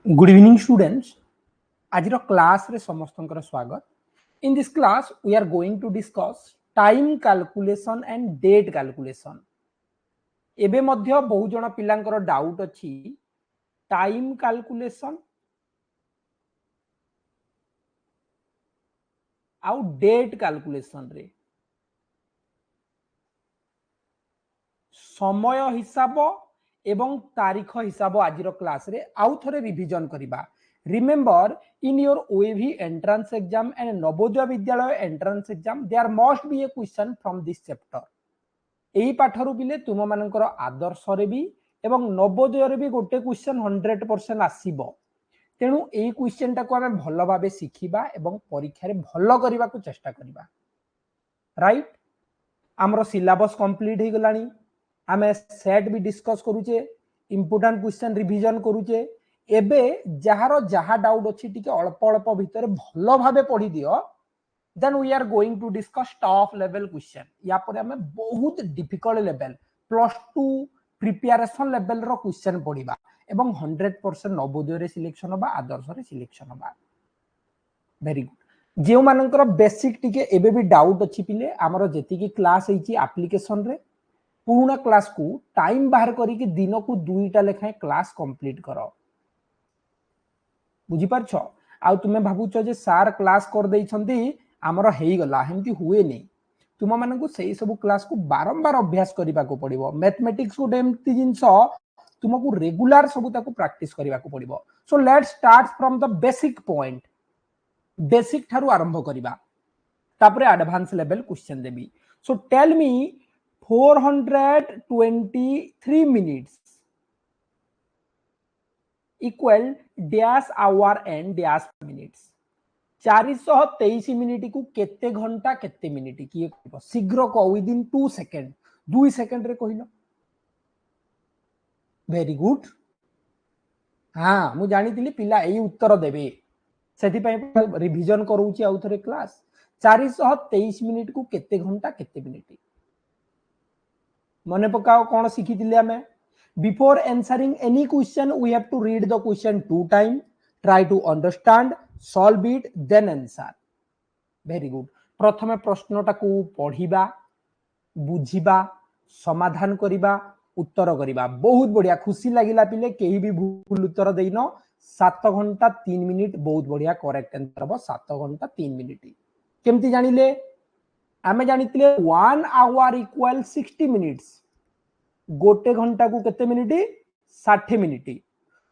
Good evening, students. आज class रे समस्तंकर स्वागत. In this class, we are going to discuss time calculation and date calculation. एबे मध्य बहु जन पिलांकर डाउट अछि टाइम कैलकुलेशन आउ डेट कैलकुलेशन रे समय हिसाब एवं तारीख हिसाब आज क्लास रे आउ थरे रिवीजन करिबा. Remember, in your OAV entrance exam and Navodaya Vidyalaya entrance exam, there must be a question from this chapter. एही पाठरू बिले तुम मानकर आदर्श रे भी एवं नवोदय रे भी गोटे क्वेश्चन 100% आसीबो. तेणु एही क्वेश्चन टाको आमे भलो भाबे सिखिबा एवं परीक्षा रे भलो करिबा को चेष्टा करिबा. राइट, हमरो सिलेबस कंप्लीट हे गलानी. आमे सेट भी डिस्कस करूचे, इंपोर्टेंट क्वेश्चन रिवीजन करूचे. एबे जहार जहा डाउट अछि टिके अल्प अल्प भितर भलो भाबे पढी दियो. Then we are going to discuss top level question. या पर हमें बहुत डिफिकल्ट लेवल +2 प्रिपरेशन लेवल रो क्वेश्चन पढिबा एवं 100% नवोदय रे सिलेक्शन होबा, आदर्श रे सिलेक्शन होबा. Very good. जेउ मानकर बेसिक टिके एबे भी डाउट अछि पिले हमरो जेति की क्लास हेची एप्लीकेशन रे पूर्ण क्लास को टाइम बाहर करी कि दिन को 2टा लेखाए क्लास कंप्लीट करो. बुझी पारछ? आ तुमे भाबुछ जे सार क्लास कर देई छंती हमरो हेई गला, हेंती हुए नहीं. तुम मानकु सही सब क्लास को बारंबार अभ्यास करबा को पड़िबो. मैथमेटिक्स को एमती जिंस तुमको रेगुलर सब ताको प्रैक्टिस करबा को पड़िबो. So let's start from the basic point. Basic थारु आरंभ करबा, तापरे एडवांस लेवल क्वेश्चन देबी. So tell me 423 minutes equal dash hour and dash minutes. 423 minute को केते घंटा केते मिनिट किए कहबो? शीघ्र को विद इन 2 सेकंड. 2 सेकंड रे कहिलो. Very good. हाँ, मु जानितिली पिला एई उत्तर देबे, सेति पय रिवीजन करूची आउ थरे क्लास. 423 मिनिट को केते घंटा केते मिनिट मने पकाओ. कोन सिखितिले हमें? Before answering any question we have to read the question 2 time, try to understand, solve it, then answer. Very good. प्रथमे प्रश्नटा को पढ़िबा, बुझिबा, समाधान करिबा, उत्तर करिबा. बहुत बढ़िया. खुशी लागिला पिले केही भी भूल उत्तर देइनो. 7 घंटा 3 मिनिट. बहुत बढ़िया. करेक्ट आंसर हो 7 घंटा 3 मिनिट. केमती जानिले? आमे जानितिले 1 आवर इक्वल 60 मिनिट्स. गोटे घंटा को केते मिनिट? 60 मिनिट.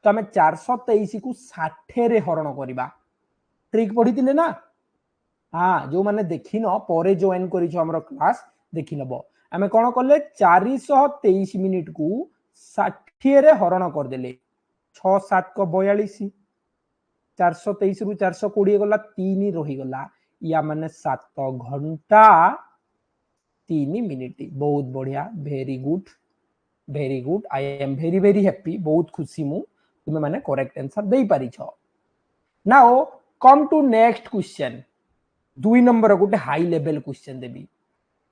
तो आमे 423 को 60 रे हरण करिबा. ट्रिक पढ़ितिले ना? हाँ, जो माने देखी न परे जॉइन करिछो हमरो क्लास देखि नबो. आमे कोन करले 423 मिनिट को 60 रे हरण कर देले. 6 7 को 42. 423 रु 420 गला 3 रही गला. या माने 7 घंटा 3 मिनिट. बहुत बढ़िया. Very good, very good. I am very very happy. बहुत खुशी मु तुमे माने करेक्ट आंसर देई पारि छ. Now come to next question. 2 number गोटे हाई लेवल क्वेश्चन देबी.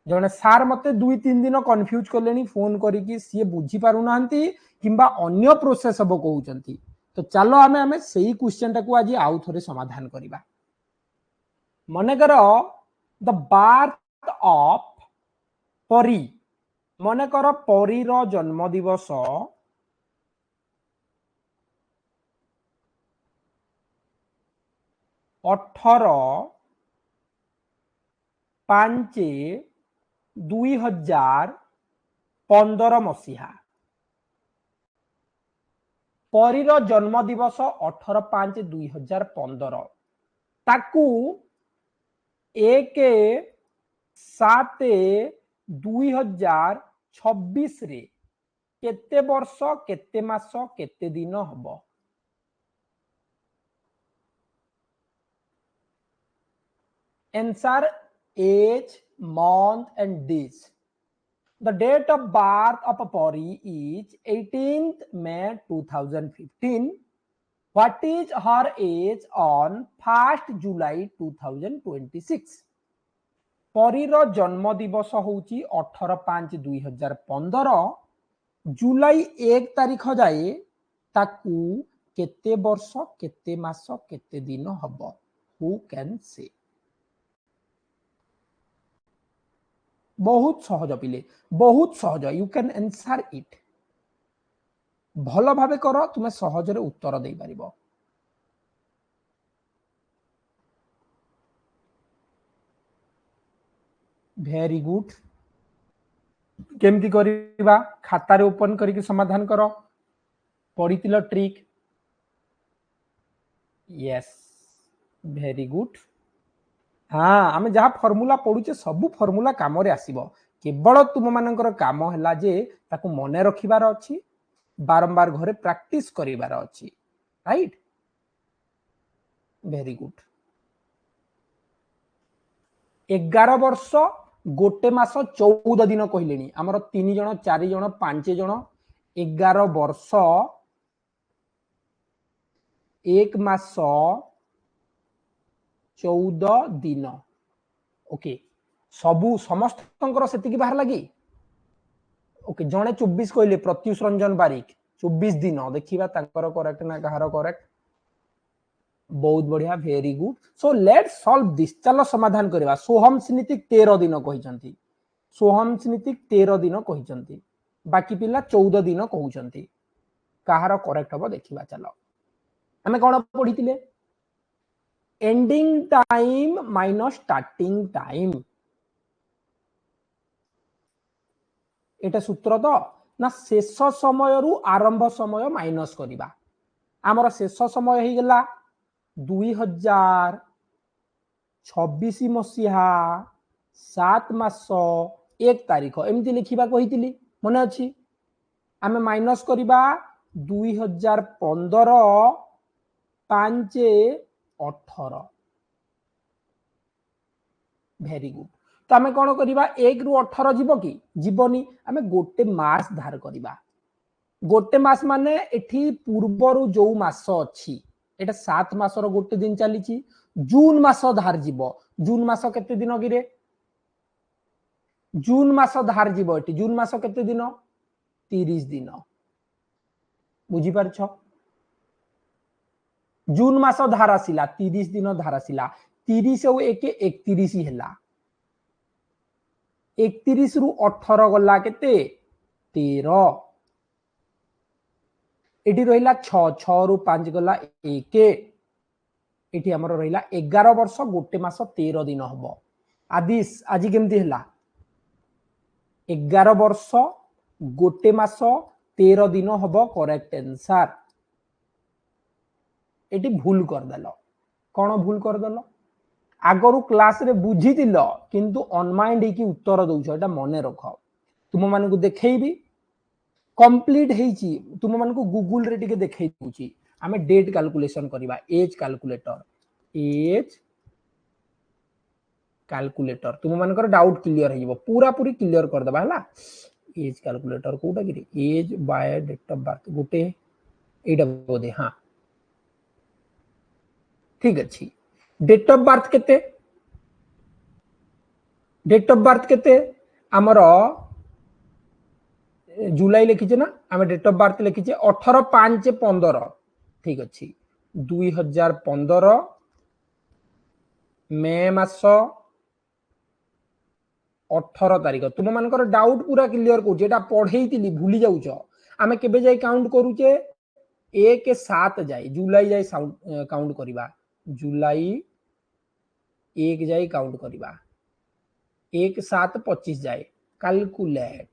जने सार मते 2-3 दिन कंफ्यूज करलेनी फोन करिकी सी बुझी पारु नांती किंबा अन्य प्रोसेस हबो कहउचंती. तो चलो आमे सही क्वेश्चन टाको आज आउ थरे समाधान करिबा. मने करो द बर्थ ऑफ परी. मने करो परी रो जन्म दिवस 18/5/2015 मसीहा. परीर जन्म दिवस 18/5/2015. ताकू 1/7/2026 रे केते वर्ष केते मास केते दिन हबो? Answer age, month and days. The date of birth of Pari is 18th May 2015. What is her age on 1st July 2026? परीर जन्म दिवस होची 18/5/2015. जुलाई 1 तारीख जाए ताकू केते वर्ष केते मास केते दिन हबो हु कैन से बहुत सहज पिले बहुत सहज यू कैन आंसर इट भल भावे कर तुम सहज रे उत्तर दे पारिबो वेरी गुड केमती करिबा खाता रे ओपन करके समाधान करो पढ़ितिलो ट्रिक यस वेरी गुड हाँ आमे जहाँ फॉर्मूला पढ़ुचे सब फॉर्मूला काम रे आसीबो केवल तुम मानकर काम हैला जे ताकू मने रखिबार अछि बारंबार घरे प्रैक्टिस करिबार अछि राइट वेरी गुड 11 वर्ष गोटे मास 14 दिन कहलेनी आमर 3 जण 4 जण 5 जण 11 वर्ष 1 मास 14 दिन ओके सबू समस्त सेतिकी बाहर लगी ओके जणे 24 कहले प्रत्युष रंजन बारिक 24 दिन देखिबा तांकर करेक्ट ना कहार करेक्ट बहुत बढ़िया very good so let's solve this चलो समाधान करबा सोहम स्नितिक 13 दिन कहिसंती सोहम स्नितिक 13 दिन कहिसंती बाकी पिला 14 दिन कहउचंती कहार करेक्ट हबो देखिबा चलो हमें कोन पढितिले ending time minus starting time एटा सूत्र तो ना शेष समय रु आरंभ समय माइनस करिबा आमर शेष समय ही गला 2026 मसीहा 7 मास 1 तारीख एमती लिखिबा कहितिली मने अछि आमे माइनस करिबा 2015 5 18 वेरी गुड तो आमे कोन करिबा 1 रु 18 जीवो कि जीवनी आमे गोटे मास धार करिबा गोटे मास माने एठी पूर्वरु जो मास अछि एटा 7 मासर गोटे दिन चलीची जून मास धार जीवो जून मास केते दिन गिरे जून मास धार जीवो एठी जून मास केते दिन 30 दिन बुझी परछ जून मास धार आसिला 30 दिन धार आसिला 30 और 1 31 हैला 31 रु 18 गला केते 13 एटी रहिला 6 6 रु 5 गला 1 एटी हमर रहिला 11 वर्ष गोटे मास 13 दिन हबो आदिस आज केमती हैला 11 वर्ष गोटे मास 13 दिन हबो करेक्ट आंसर एटी भूल कर देलो कोन भूल कर देलो आगरु क्लास रे बुझी दिलो किंतु अनमाइंड की उत्तर दउछ एटा मने रख तुम माने को देखैबी कंप्लीट हेची तुम माने को गूगल रे टिके देखै दउची हमें डेट कैलकुलेशन करबा एज कैलकुलेटर तुम मानकर डाउट क्लियर हो पूरा पूरी क्लियर कर देबा हला एज कैलकुलेटर कोटा कि age by date of birth गोटे एटा बोधे हां ठीक अछि डेट ऑफ बर्थ केते हमर जुलाई लिखिचे ना आम डेट ऑफ बर्थ लिखिचे 18/5/15 ठीक अच्छी 2015 मे मास 18 तारीख तुम मानकर डाउट पूरा क्लियर करूचे एटा पढ़ेइतिली भूली जाउछ आमे केबे जाई काउंट करूचे 1 7 जाई जुलाई जाई काउंट करिबा जुलाई 1 जाई काउंट करिबा 1 7 25 जाए कैलकुलेट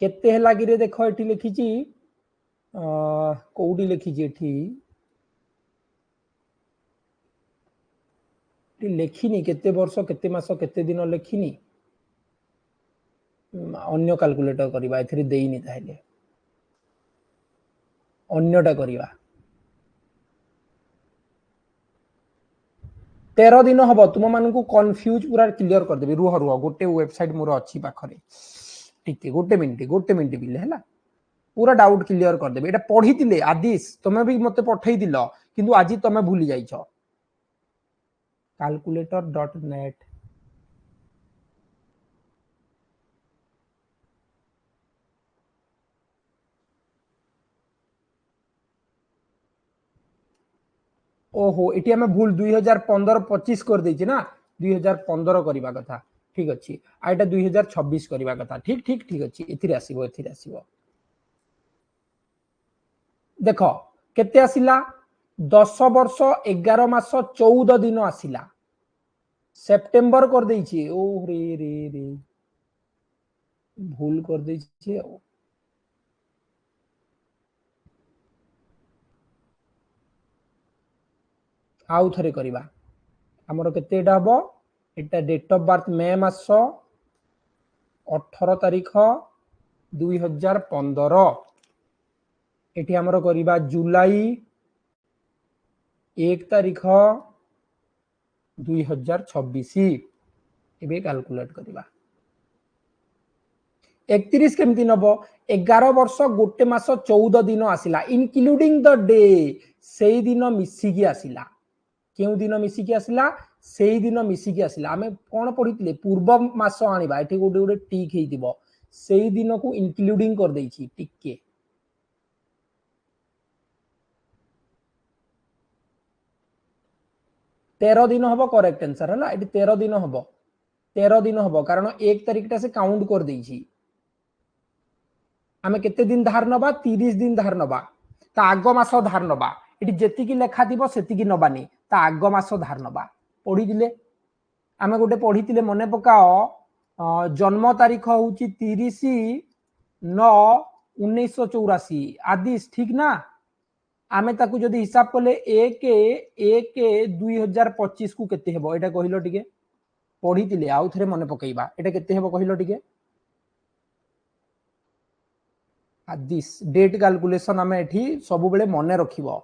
केते हला गिरे देखो एठी लिखिची कोडी लिखिची एठी लेखिनी केते वर्ष केते मास केते दिन लेखिनी अन्य कैलकुलेटर करिबा एथि देइनी ताइले अन्यटा करिबा 13 दिन हबो तुम मानकु कंफ्यूज पूरा क्लियर कर देबी रुह गोटे वेबसाइट मोर अछि पाखरे ठीक गोटे मिनिट बिले हैला पूरा डाउट क्लियर कर देबे एटा पढितिले आदिश तमे भी मते पठै दिलो किंतु आजि तमे भूली जाइछो calculator.net ओहो एटी हमें भूल 2015-25 कर देछि ना 2015 करबा कथा ठीक अछि आ एटा 2026 करबा कथा ठीक ठीक ठीक अछि एथिरे आसीबो देखो केते आसिला 10 वर्ष 11 मास 14 दिन आसिला सेप्टेम्बर कर देछि ओ रे रे रे भूल कर देछि आउ थरे करिबा हमर केते एटा हबो एटा डेट ऑफ बर्थ मे मास 18 तारिख 2015 एठी हमर करिबा जुलाई 1 तारिख 2026 एबे कैलकुलेट करिबा 31 केमती नबो 11 वर्ष गोटे मास 14 दिन आसिला इंक्लूडिंग द डे सेई दिन मिसिकी आसिला केउ दिन मिसिकी आसिला सेई दिन मिसिकी आसिला आमे कोन पढितले पूर्व मास आनिबा एठी गोटे गोटे टिक हेइतिबो सेई दिन को इंक्लूडिंग कर देछि टिके 13 दिन हबो करेक्ट आंसर है ना एटी 13 दिन हबो 13 दिन हबो कारण 1 तारिख टा से काउंट कर देछि आमे केते दिन धार नबा 30 दिन धार नबा ता आग मास धार नबा एटी जेति की लेखा दिबो सेति की नबानी ता आग मास धार नबा पढी दिले आमे गोटे पढी तिले मने पकाओ जन्म तारीख होउची 30/9/1984 आदिस ठीक ना आमे ताकू जदि हिसाब कले 1/1/2025 को केते हेबो एटा कहिलो टिके पढी तिले आउ थरे मने पकेइबा एटा केते हेबो कहिलो टिके आदिस डेट कैलकुलेशन आमे एठी सब बेले मने रखिबो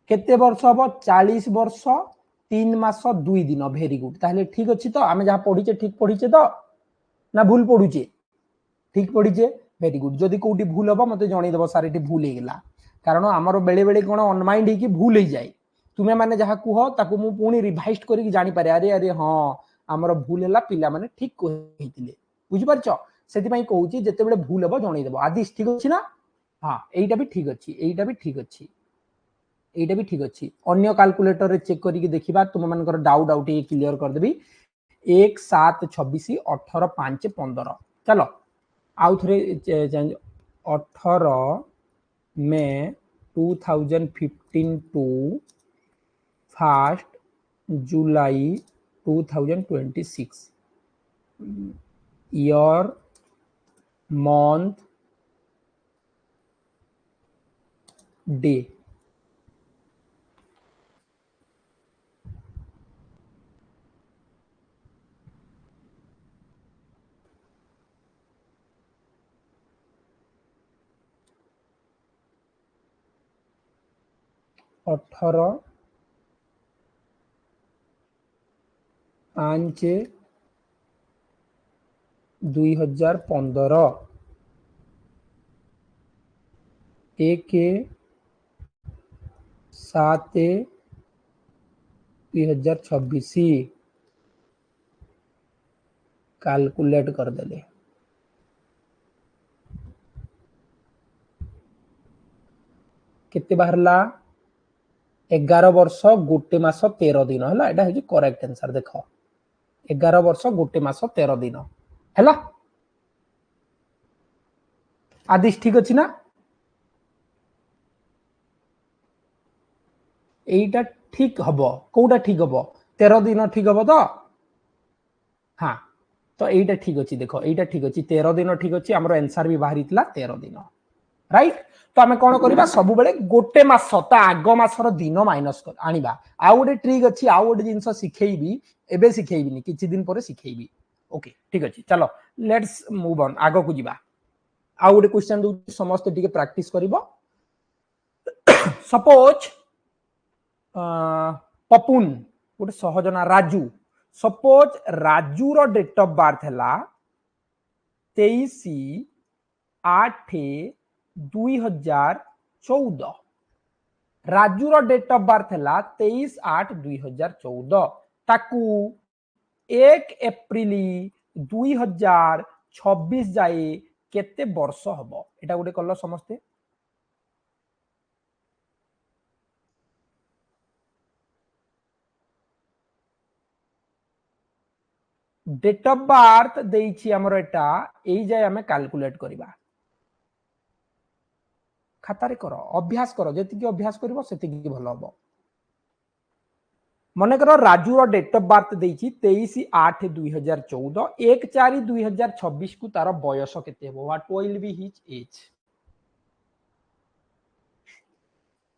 केते वर्ष हबो 40 वर्ष 3 मास 2 दिन वेरी गुड ताहले ठीक अछि तो आमे जहा पढिचे ठीक पढिचे तो ना भूल पढुचे ठीक पढिचे वेरी गुड जदि कोठी भूल हबो मते जणै देबो सार एठी भूल हे गेला कारण हमर बेले बेले कोन अनमाइंड हे कि भूल हे जाय तुमे माने जहा कुहो ताकू मु पुनी रिवाइज करी जानि पारे अरे अरे हां हमर भूल हला पिला माने ठीक कहितिले बुझि परछो सेति पई कहूची जते बेले भूल हबो जणै देबो आदि ठीक अछि ना हां एईटा भी ठीक अछि एईटा भी ठीक अछि एटा भी ठीक अच्छी अन्य कैलकुलेटर रे चेक करके देखिबा तुम मानकर डाउट आउट ये क्लियर कर देबी 1 7 26 18 5 15 चलो आउ थरे 18 मे 2015 टू 1 जुलाई 2026 ईयर मंथ डे अठर 5 2015 1 7 2026 कैलकुलेट कर देले केते बाहरला 11 वर्ष गोटे मास 13 दिन हला एटा है करेक्ट आंसर देखो 11 वर्ष गोटे मास 13 दिन हला आदिश ठीक अछि ना एटा ठीक हबो कोटा ठीक हबो 13 दिन ठीक हबो तो हाँ तो एटा ठीक अछि देखो एटा ठीक अछि 13 दिन ठीक अछि हमरो आंसर भी बाहरी तला 13 दिन राइट। तो आम कौन करवा सब बेले गोटे मास ता आग मासर दिन माइनस आनिबा। आउ गोटे ट्रिक अच्छी, आउ गोटे जिनस शिखेबी, एबे शिखेबिनी किछि दिन पर शिखेबी। ओके ठीक अछि, चलो लेट्स मूव ऑन, आगो को जिबा। आउ गोटे क्वेश्चन दउ समस्त टिके प्रैक्टिस करिवो। सपोज पपुन गोटे सहज ना राजू, सपोज राजू रो डेट ऑफ बर्थ हैला 23/8/2014। राजू रो डेट ऑफ बर्थ हैला 23/8/2014, ताकू 1 एप्रिल 2026 जाए केते वर्ष हबो, एटा गोटे कल समस्ते। डेट ऑफ बर्थ देइछि हमर एटा, एई जाय हमें कैलकुलेट करबा। खातारे करो, अभ्यास करो, जेतिकी अभ्यास करबो सेतिकी भलो हबो। मन कर राजू रो डेट ऑफ बर्थ देइछि 23/8/2014, 1/4/2026 को तार बयस केते हबो, what will be his age.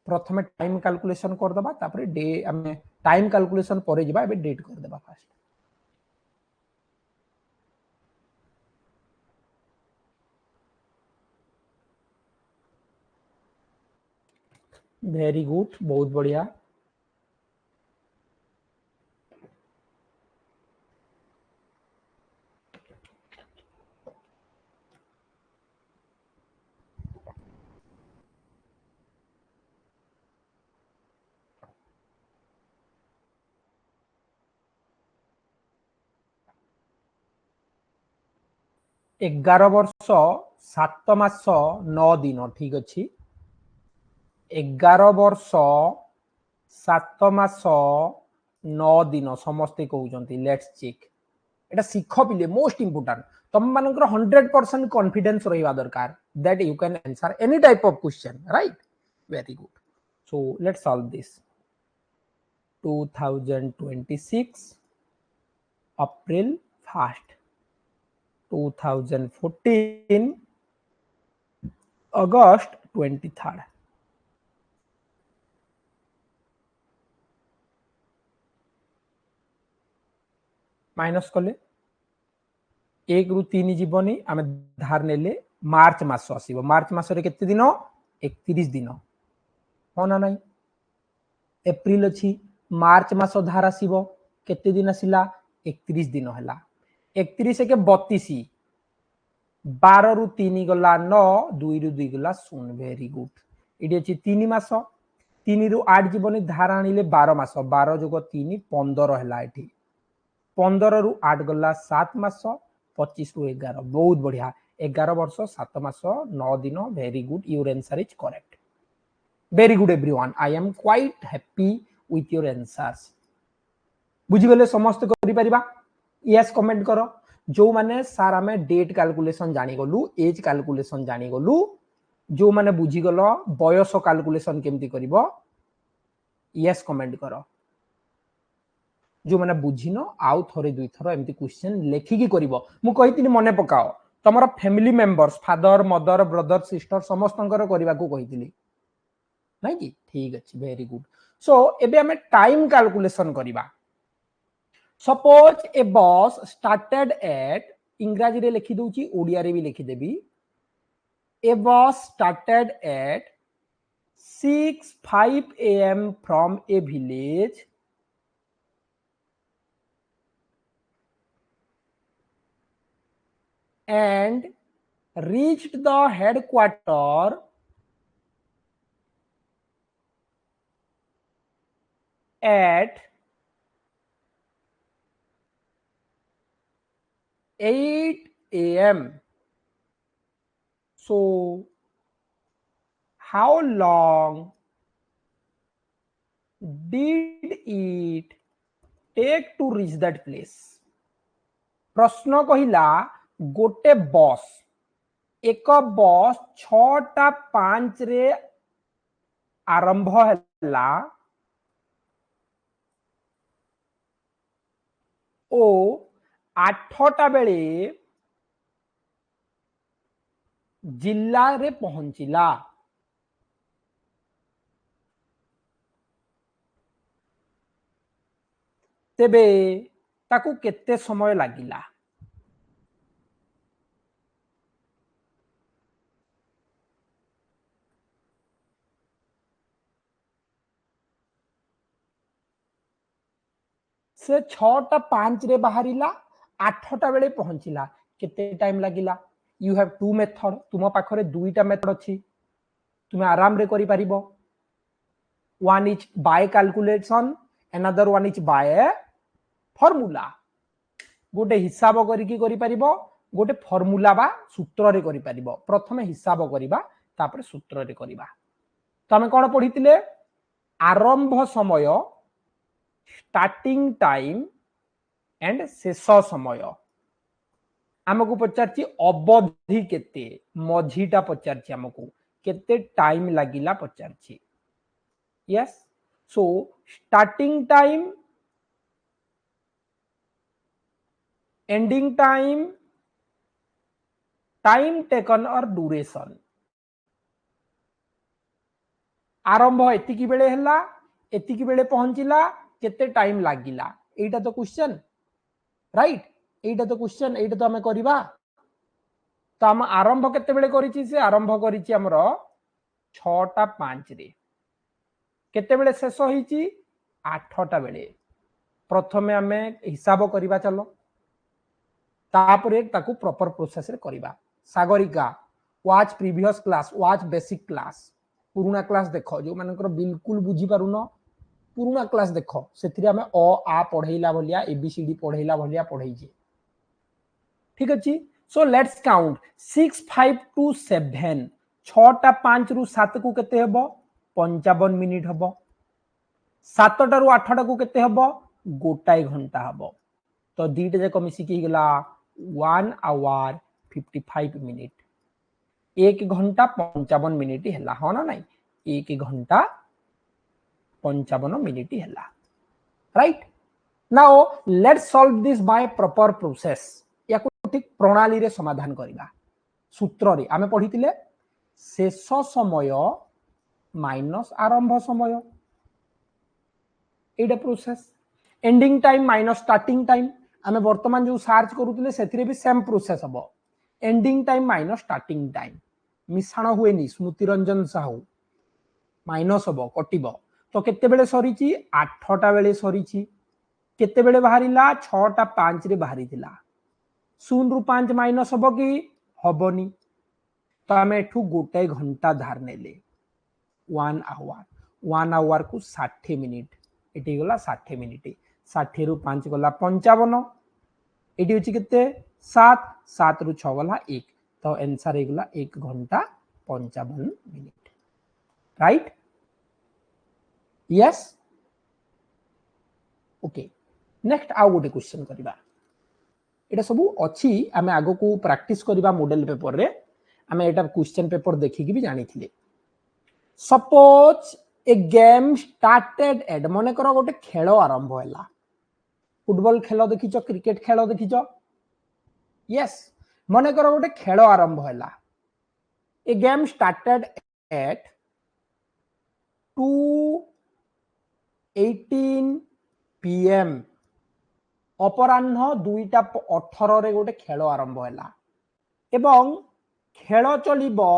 प्रथमे टाइम कैलकुलेशन कर दबा, तापर डे हमें टाइम कैलकुलेशन परे जिबा, एबे डेट कर दबा फास्ट। वेरी गुड, बहुत बढ़िया। एगार वर्ष 7 मास 9 दिन, ठीक अच्छी। 11 वर्ष 7 मास 9 दिन समस्ते कहते। लेट्स चेक, एटा शिख पिले मोस्ट इंपोर्टेंट। तुम मानकर 100% कॉन्फिडेंस रहिबा दरकार that you can answer any type of question, right. Very good, so let's solve this. 2026 April 1st, 2014 August 23rd। Minus कले 1 रु 3 जीवनी, आम धार नेले मार्च मास आसीबो। मार्च मासरे केते दिन? 31 दिन, हो ना नहीं। एप्रिल अछि, मार्च मास धार आसीबो, केते दिन आसिला? 31 दिन हला। 31 के 32, 12 रु 3 गला 9, 2 रु 2 गला 0। वेरी गुड, इडी अछि 3 मास, 3 रु 8 जीवनी धार आनिले 12 मास, 12 जोग 3 15 हला। एठी 15 रु 8 गला 7 मास, 25 रु 11। बहुत बढ़िया, 11 वर्ष 7 मास 9 दिन। Very good, your answer is correct. Very good everyone, I am quite happy with your answers. बुझिगले समस्त करि परिबा? यस कमेंट करो। जो माने सार आमे डेट कैलकुलेशन जानि गलु, एज कैलकुलेशन जानि गलु, जो माने बुझी गलो बयस कैलकुलेशन केमती करिवो, यस कमेंट करो। जो मैंने बुझीन आउ थरे दुई थर एमती क्वेश्चन लेखिकी करिवो। मु कहितिनि मने पकाओ, तमरा family members father mother brother sister समस्तंकर करिवा को कहितिनि नहीं कि? ठीक अछि, वेरी गुड। सो एबे हमें टाइम कैलकुलेशन करिवा। सपोज ए बस स्टार्टेड एट, इंग्रजी रे लिखि दउची, ओडिया रे भी लिखि देबी। ए बस started at 6:05 AM from a village and reached the headquarter at 8 AM. So how long did it take to reach that place? प्रश्न कहिला गोटे बस, एक बस 6:05 रे आरंभ हैला ओ 8टा बेले जिल्ला रे पहुंचिला तेबे ताकू केते समय लागिला से 6:05 रे बाहरिला 8टा बेले पहुंचिला केते टाइम लागिला यू हैव टू मेथड तुम पाखरे दुईटा मेथड अछि तुम आराम रे करि परिबो one is by calculation another one is by formula गोटे हिसाब करिकी करि परिबो गोटे फॉर्मूला बा सूत्र रे करि परिबो प्रथमे हिसाब करिबा तापर सूत्र रे करिबा तो हमें कोन पढितिले आरंभ समय स्टार्टिंग टाइम एंड शेष समय आमको पचारची अवधि केते मझीटा पचारची आमको केते टाइम लागिला पचारची yes so starting time ending time time taken or duration आरंभ एतिकी बेले हला एतिकी बेले पहुंचिला केते टाइम लागिला एटा तो क्वेश्चन राइट एटा तो क्वेश्चन एटा तो हमें करिबा तो हम आरंभ केते बेले करिछि से आरंभ करिछि हमरो 6:05 रे केते बेले शेष होईछि 8टा बेले प्रथमे हमें हिसाब करिबा चलो तापरे ताकू प्रॉपर प्रोसेस रे करिबा Sagarika watch previous class watch basic class पुराना क्लास देखो जो मानकर बिल्कुल बुझी पारुनो पुराना क्लास देखो सेथिरे हमें अ आ पढैला भलिया एबीसीडी पढैला भलिया पढैछि ठीक अछि सो लेट्स काउंट 6 5 2 7 6:05 रु 7 को केते हेबो 55 मिनिट हेबो 7टा रु 8टा को केते हेबो गोटाई घंटा हेबो तो दीटा जाक मिसी की गला 1 आवर 55 मिनिट 1 घंटा 55 मिनिट हैला हो ना नहीं 1 घंटा 55 मिनिट हैला right now let's solve this by proper process या को ठीक प्रणाली रे समाधान करिबा सूत्र रे आमे पढितिले शेष समय माइनस आरंभ समय एटा process ending time minus starting time आमे वर्तमान जो सर्च करूतिले सेथिरे भी सेम प्रोसेस हबो ending time minus starting time मिश्रण हुएनी स्मृति रंजन साहू माइनस हबो कटिबो तो केते बेले सरीची 8टा बेले सरीची केते बेले बाहरिला 6:05 रे बाहरितिला 0 रु 5 माइनस हबो कि हबोनी तो हमें एठू गोटे घंटा धार नेले 1 आवर को 60 मिनिट एटी गला 60 मिनिट 60 रु 5 गला 55 एटी होची केते 7 7 रु 6 गला 1 तो आंसर हे गला 1 घंटा 55 minute right yes okay next आउ गोटे क्वेश्चन करिबा एटा सब अछि आमे आगो को प्रैक्टिस करिबा मॉडल पेपर रे आमे एटा क्वेश्चन पेपर देखि कि भी जानि थिले suppose A game started at मने करो गोटे खेल आरंभ होला फुटबॉल खेल देखिचो क्रिकेट खेल देखिचो यस मने करो गोटे खेल आरंभ होला ए गेम स्टार्टेड एट 2:18 PM अपराह्न 2:18 रे गोटे खेल आरंभ होला एवं खेल चलिबो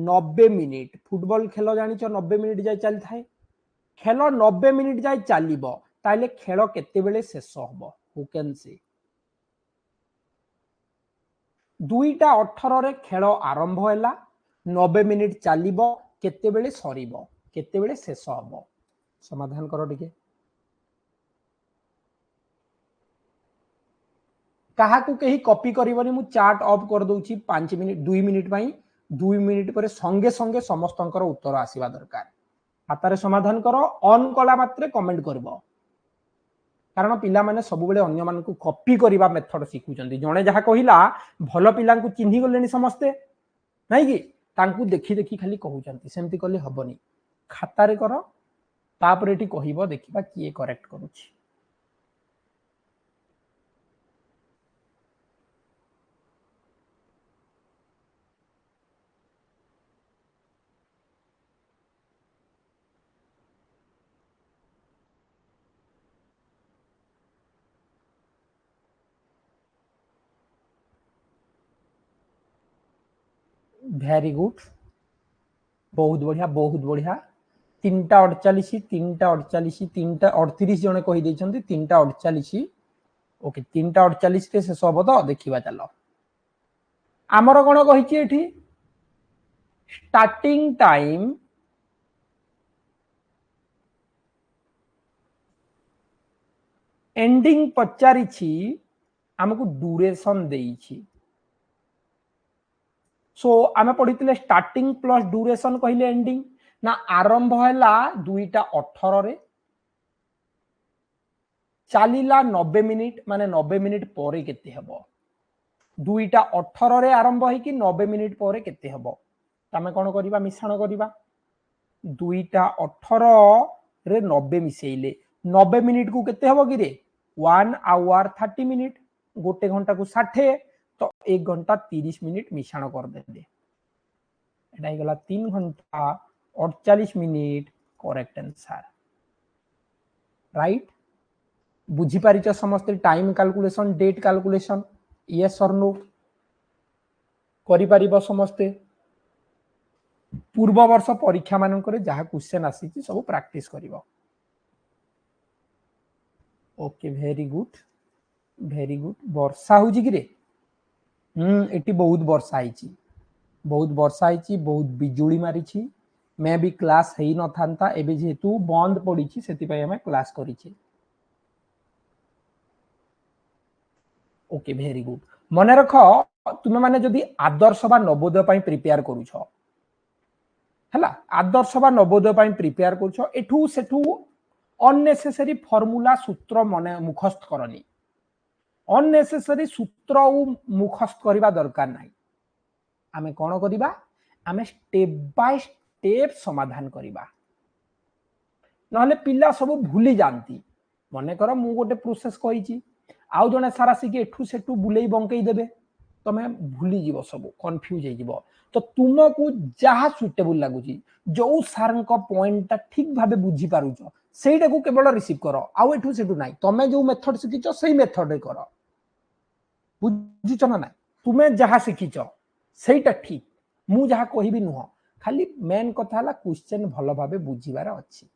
90 मिनिट फुटबॉल खेल जानिचो 90 मिनिट जाय चल थाए खेल 90 मिनिट जाय चलिबो ताले खेल केते बेले शेष होबो हु कैन से 2:18 रे खेल आरंभ होला 90 मिनिट चलिबो केते बेले सरीबो केते बेले शेष होबो समाधान करो टिके कहा को कहीं कॉपी करबनी मु चार्ट ऑफ कर दोची 5 मिनिट 2 मिनिट पई 2 मिनिट पर संगे संगे समस्तंकर उत्तर आसीबा दरकार हातारे समाधान करो ऑन कला मात्रे कमेंट करबो कारण पिला माने सब बेले अन्य मान को कॉपी करबा मेथड सिखुचंदी जणे जहा कहिला भलो पिला को चिन्ही गलेनी समस्ते नाही कि तांकू देखि देखि खाली कहउचंती सेमति कले हबनी खातारे करो तापर एटी कहिबो देखिबा किए करेक्ट करूची वेरी गुड, बहुत बढ़िया बहुत बढ़िया। 3:48 3:48 3:38 जने कहि दैछन्ती 3:48। ओके 3:48 रे शेष हबो तो देखिबा चलो। आमर कोन कहिछि एठी स्टार्टिंग टाइम एंडिंग पचारिछि हमकु ड्यूरेशन देइछि। सो आमे पढ़िथिले स्टार्टिंग प्लस ड्यूरेशन कहिले एंडिंग ना आरंभ हैला 2:18 रे चलिला 90 मिनिट माने 90 मिनिट परे केते हबो 2:18 रे आरंभ है कि 90 मिनिट परे केते हबो तमे कोन करिबा मिश्रण करिबा 2:18 रे 90 मिसेइले 90 मिनिट को केते हबो कि रे 1 आवर 30 मिनिट गोटे घंटा को 60 तो 1 घंटा 30 मिनिट मिश्रण कर देबे एटा गला 3 घंटा 48 मिनिट करेक्ट आंसर राइट बुझी पारिच समस्त time calculation date calculation yes और नो करि परिबो समस्ते पूर्व वर्ष परीक्षा मानक जहाँ क्वेश्चन आसी सब प्रैक्टिस करिबो ओके वेरी गुड वर्षा होजी कि रे एटी बहुत वर्षा आइची बहुत बिजुली मारिची मैं भी क्लास हेई न थांता एबे जेतु बंद पड़ीची सेति पय हमें क्लास करिची ओके वेरी गुड मन रख तुमे माने जदि आदर्श बा नवोदय पय प्रिपेयर करूछ हला आदर्श बा नवोदय पय प्रिपेयर करूछ एठू सेठू अननेसेसरी फार्मूला सूत्र मने मुखस्त करनी अननेसेसरी सूत्र मुखस्त करबा दरकार नाही आमे कोन करिबा आमे स्टेप बाय स्टेप समाधान करिबा नहले पिल्ला सब भूली जानती मने कर मु गोटे प्रोसेस कहिची आउ जने सारा सिके एठू सेठू बुलेई बंकेई देबे तमे भूली जीवो सब कंफ्यूज हे जीवो तो तुमको जहाँ सुटेबल लगुची जो सार पॉइंट ठीक भाबे बुझी पारुछ सेटा को केवल रिसीव कर आउ एठू सेठू नाही तमे जो मेथड सिखिछ सेही मेथड कर बुझिछ ना नाही तुमे जहाँ सिखिछ सेटा ठीक मु जहाँ कहिबी नुह खाली मेन कथा हला क्वेश्चन भलो भाबे बुझीबार अछि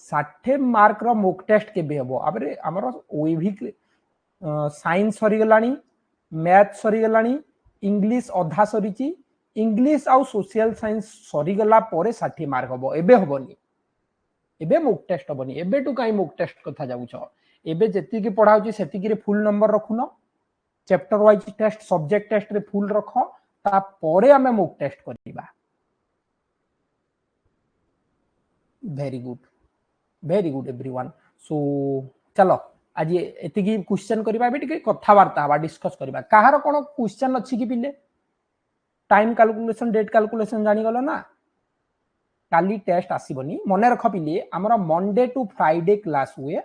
60 मार्क रो मॉक टेस्ट केबे हबो आबरे हमर ओईभी साइंस सरी गलानी मैथ सरी गलानी इंग्लिश अधा सरीची इंग्लिश आउ सोशल साइंस सरी गला परे 60 मार्क हबो एबे हबोनी एबे मॉक टेस्ट हबोनी एबे टू काई मॉक टेस्ट कथा जाउछ एबे जेति की पढाउची सेति की रे फुल नंबर रखुनो chapter wise test subject test रे फुल रख ता परे हमें मॉक टेस्ट करिबा वेरी गुड एवरीवन सो चलो आज एति की क्वेश्चन करिबा एबे टिके कथा वार्ता बा डिस्कस करिबा काहार कोन क्वेश्चन अछि कि पिले टाइम कैलकुलेशन डेट कैलकुलेशन जानि गलो ना काली टेस्ट आसीबनी मने रख पिले हमरा मंडे टू फ्राइडे क्लास हुए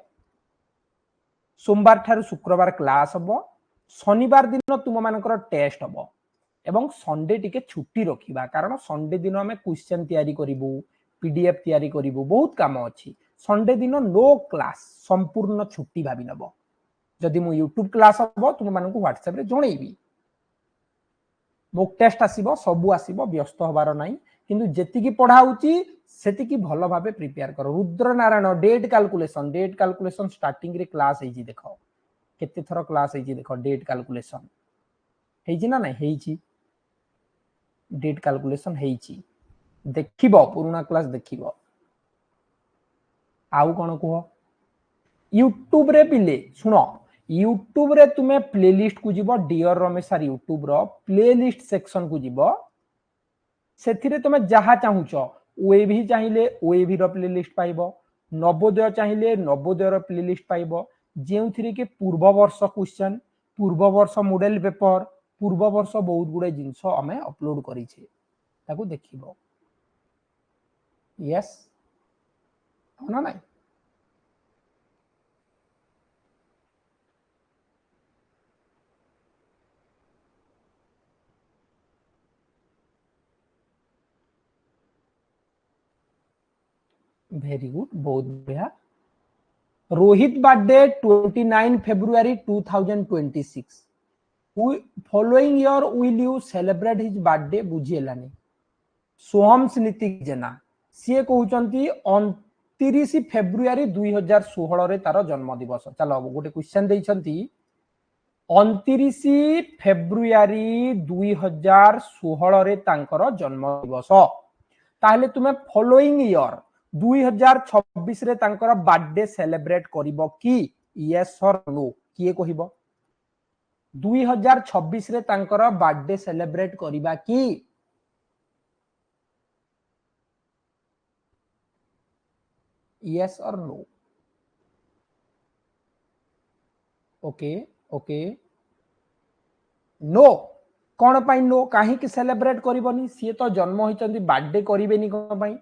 सोमवार ठार शुक्रवार क्लास हबो शनिवार दिन तुम मानकर टेस्ट हबो एवं संडे टिके छुट्टी रखिबा कारण संडे दिन हमें क्वेश्चन तैयारी करिवु पीडीएफ तैयारी करिवु बहुत काम अछि संडे दिन नो क्लास संपूर्ण छुट्टी भाबी नबो जदि मु यूट्यूब क्लास हबो तुम मानकु व्हाट्सएप रे जणैबी मॉक टेस्ट आसीबो सबु आसीबो व्यस्त होबार नाही किंतु जेति की पढाउची सेति की भलो भाबे प्रिपेयर करो Rudra Narayan date calculation starting रे क्लास हेजी देखो केते थरो क्लास हेजी देखो डेट कैलकुलेशन हेजी ना नाही हेजी डेट कैलकुलेशन हेजी देखिबो पुराना क्लास देखिबो आउ कोन कहो यूट्यूब रे पिले सुनो यूट्यूब रे तुमे प्लेलिस्ट को जीवो डियर रमेश सर यूट्यूब रो प्लेलिस्ट सेक्शन को जीवो सेथिरे तुमे जहा चाहुचो ओएवी चाहिए ओएवी रो प्लेलिस्ट पाइबो नवोदय चाहिए नवोदय रो प्लेलिस्ट पाइबो जेउथिरे के पूर्व वर्ष क्वेश्चन पूर्व वर्ष मॉडल पेपर पूर्व वर्ष बहुत गुडे जिंस हमें अपलोड करी छे ताको देखिबो यस ना नाही वेरी गुड बहुत बढ़िया Rohit birthday 29 February 2026 following year will you celebrate his birthday बुझीलानी सोहम स्नीति जेना सी कहउचंती 29 फेब्रुआरी 2016 रे तार जन्म दिवस चलो गोटे क्वेश्चन देइछंती 29 फेब्रुआरी 2016 रे तांकर जन्म दिवस ताहले तुमे फॉलोइंग ईयर 2026 रे तांकर बर्थडे सेलिब्रेट करिवो की यस और नो किए कहिबो 2026 रे तांकर बर्थडे सेलिब्रेट करिबा की यस और नो ओके ओके नो कौन पाई नो कहीं की सेलिब्रेट करिवनी सी तो जन्म होइचंदी बर्थडे करिवेनी कोन पाई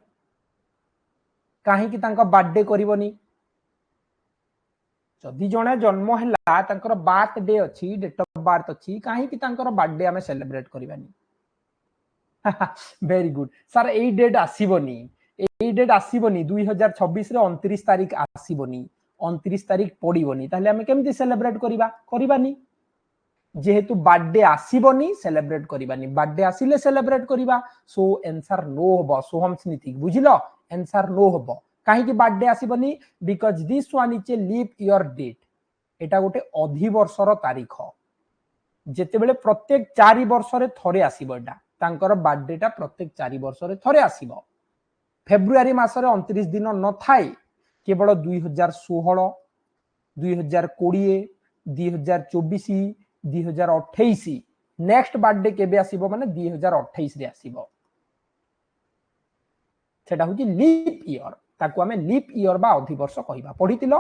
कहीं की तांका बर्थडे करिवनी जदि जणे जन्म हैला तांकर बर्थडे अछि डेट ऑफ बर्थ अछि कहीं की तांकर बर्थडे हमें सेलिब्रेट करिवानी वेरी गुड सर एई डेट आसीबनी एई डेट आसीबनी 2026 रे 29 तारिख आसीबनी 29 तारिख पड़ीबनी ताहले हमें केमती सेलिब्रेट करिबा करिबानी जेहेतु बर्थडे आसीबनी सेलिब्रेट करिबानी बर्थडे आसीले सेलिब्रेट करिबा सो आंसर नो हबो सोहम स्नीति बुझिलो आंसर नो हबो काहे की बर्थडे आसीबनी because this one is a leap year date एटा गोटे अधिवर्षर तारीख जेते बेले प्रत्येक 4 वर्ष रे थरे आसीबो एटा तांकर बर्थडेटा प्रत्येक 4 वर्ष रे थरे आसीबो फेब्रुआरी मासरे 29 दिन न थाए केवल 2016 2020 2024 2028 नेक्स्ट बर्थडे केबे आसीबो माने 2028 रे आसीबो सेटा होची लीप ईयर ताकू हमें लीप ईयर बा अधिवर्ष कहिबा पढितिलो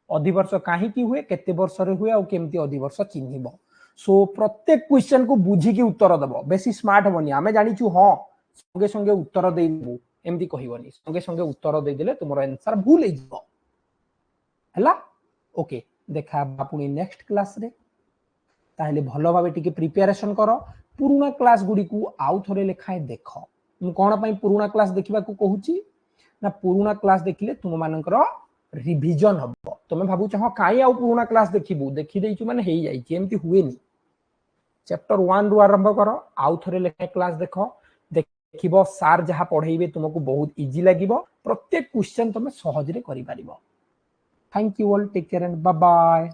अधिवर्ष काहे की हुए केते वर्ष रे हुए और केमती अधिवर्ष चिन्हिबो सो प्रत्येक क्वेश्चन को बुझी की उत्तर दबो बेसी स्मार्ट होनी हमें जानि छु हां संगे संगे उत्तर देइबो एमती कहिबोनी संगे संगे उत्तर दे देले तुमरो आंसर भूल हिजबो हला ओके देखा बापुनी नेक्स्ट क्लास रे ताहले भलो भाबे टिके प्रिपरेशन करो पुराना क्लास गुडी को आउ थरे लेखाय देखो मु कोन पई पुराना क्लास देखिबा को कहूची ना पुराना क्लास देखिले तुम मानकर रिवीजन हबो तुम भाबु चाहो काई आउ पुराना क्लास देखिबु देखि देइछु माने हेई जाई एमती हुएनी चैप्टर 1 रु आरंभ करो आउ थरे लेखाय क्लास देखो देखिबो सार जहा पढाइबे तुमको बहुत इजी लागिबो प्रत्येक क्वेश्चन तुम सहज रे करि पारिबो thank you all take care and bye bye